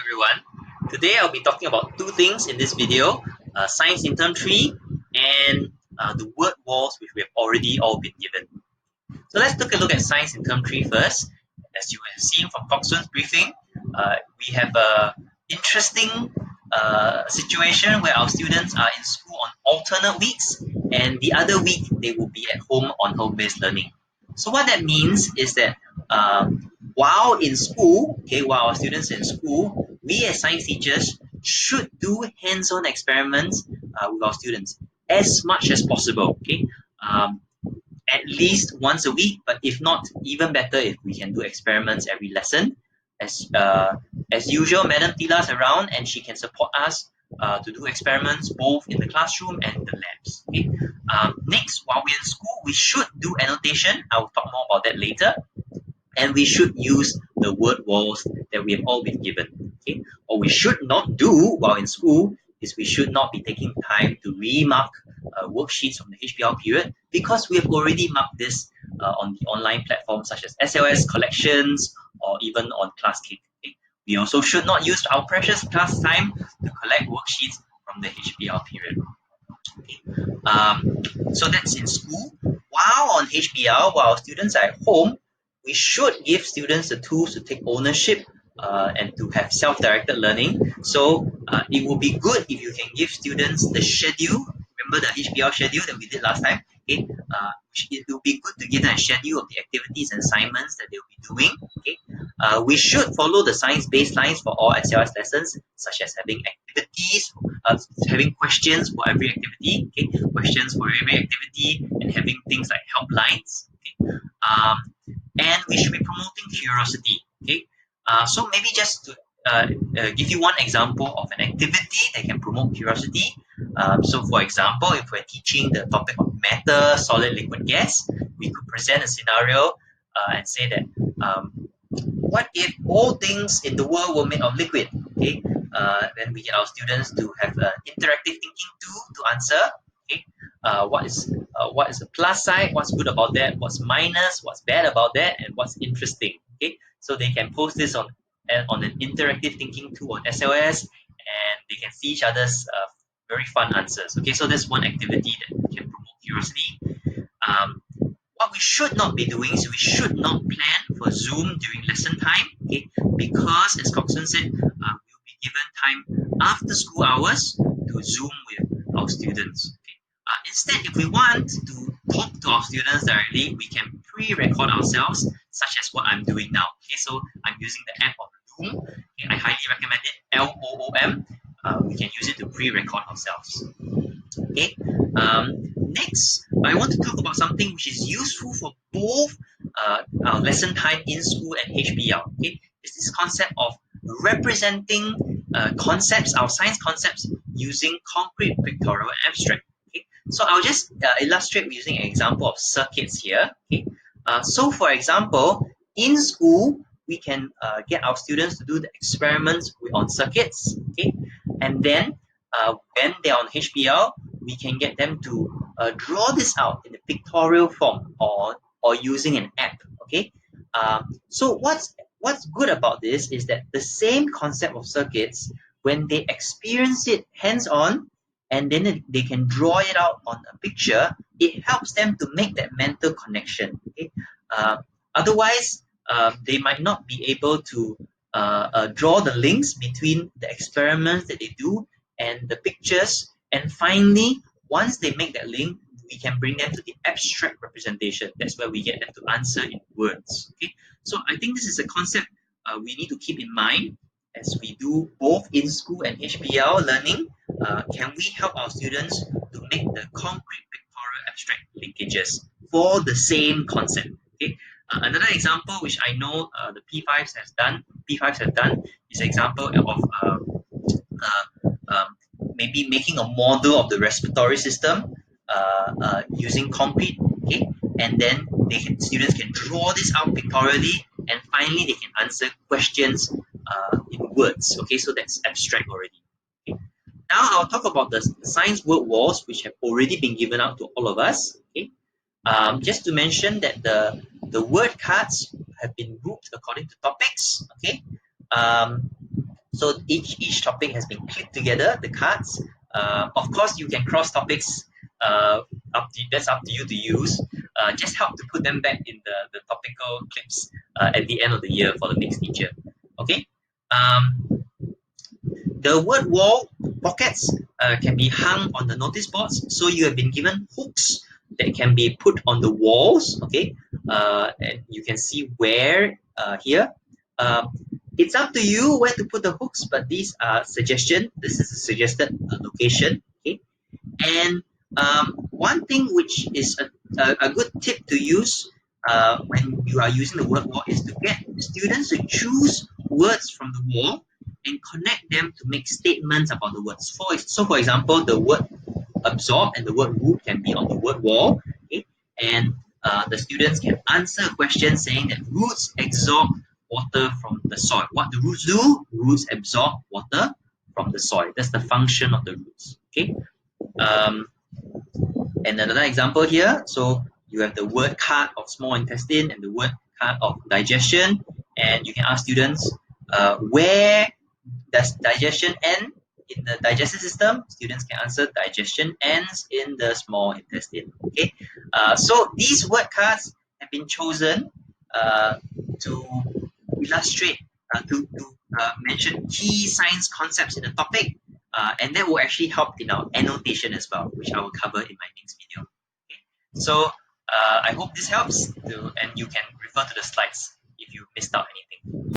everyone. Today I'll be talking about two things in this video, science in term 3 and the word walls which we have already all been given. So let's take a look at science in term 3 first. As you have seen from Coxswain's briefing, we have a interesting situation where our students are in school on alternate weeks and the other week they will be at home on home-based learning. So what that means is that while in school, while our students are in school, we as science teachers should do hands-on experiments with our students as much as possible. At least once a week, but if not, even better if we can do experiments every lesson. As usual, Madam Tila is around and she can support us to do experiments both in the classroom and the labs. Next, while we're in school, we should do annotation. I will talk more about that later. And we should use the word walls that we have all been given. What we should not do while in school is we should not be taking time to remark worksheets from the HBL period because we have already marked this on the online platforms such as SLS collections or even on ClassCake. We also should not use our precious class time to collect worksheets from the HBL period. So that's in school. While on HBL, while students are at home, we should give students the tools to take ownership and to have self-directed learning. So it will be good if you can give students the schedule. Remember the HBL schedule that we did last time? It will be good to give them a schedule of the activities and assignments that they will be doing. We should follow the science baselines for all SLS lessons, such as having activities, having questions for every activity, questions for every activity, and having things like helplines. And we should be promoting curiosity. So maybe just to give you one example of an activity that can promote curiosity. So for example, if we're teaching the topic of matter, solid, liquid, gas, we could present a scenario and say that what if all things in the world were made of liquid? Then we get our students to have an interactive thinking tool to answer. What is the plus side? What's good about that? What's minus? What's bad about that? And what's interesting? So they can post this on an interactive thinking tool on SLS, and they can see each other's very fun answers. So that's one activity that can promote curiosity. What we should not be doing is we should not plan for Zoom during lesson time, because as Coxswain said, we'll be given time after school hours to Zoom with our students. Instead, if we want to talk to our students directly, we can pre-record ourselves, such as what I'm doing now. So I'm using the app of Loom. I highly recommend it, LOOM. We can use it to pre-record ourselves. Next, I want to talk about something which is useful for both our lesson time in school and HBL. It's this concept of representing concepts, our science concepts, using concrete, pictorial, and abstract. So I'll just illustrate using an example of circuits here. So for example, in school, we can get our students to do the experiments on circuits. And then when they're on HBL, we can get them to draw this out in a pictorial form or using an app. So what's good about this is that the same concept of circuits, when they experience it hands-on, and then they can draw it out on a picture, it helps them to make that mental connection. Otherwise, they might not be able to draw the links between the experiments that they do and the pictures. And finally, once they make that link, we can bring them to the abstract representation. That's where we get them to answer in words. So I think this is a concept we need to keep in mind as we do both in school and HBL learning. Can we help our students to make the concrete, pictorial, abstract linkages for the same concept? Another example which I know the P5s have done is an example of maybe making a model of the respiratory system using concrete. And then students can draw this out pictorially, and finally they can answer questions in words. So that's abstract already. Now I'll talk about the science word walls which have already been given out to all of us. Just to mention that the word cards have been grouped according to topics. So each topic has been clipped together, the cards. Of course, you can cross topics. That's up to you to use. Just help to put them back in the topical clips at the end of the year for the next teacher. Okay. The word wall pockets can be hung on the notice boards. So you have been given hooks that can be put on the walls. Okay. And you can see where here. Uh, it's up to you where to put the hooks, but these are suggestion. This is a suggested location. Okay. And one thing which is a good tip to use when you are using the word wall is to get students to choose words from the wall and connect them to make statements about the words. For example, the word absorb and the word root can be on the word wall. Okay? And the students can answer a question saying that roots absorb water from the soil. What the roots do? Roots absorb water from the soil. That's the function of the roots. Okay. Um, and another example here, so you have the word card of small intestine and the word card of digestion, and you can ask students where does digestion end in the digestive system. Students can answer digestion ends in the small intestine. Okay, so these word cards have been chosen to illustrate, to mention key science concepts in the topic, and that will actually help in our annotation as well, which I will cover in my next video. Okay? So I hope this helps, and you can refer to the slides if you missed out anything.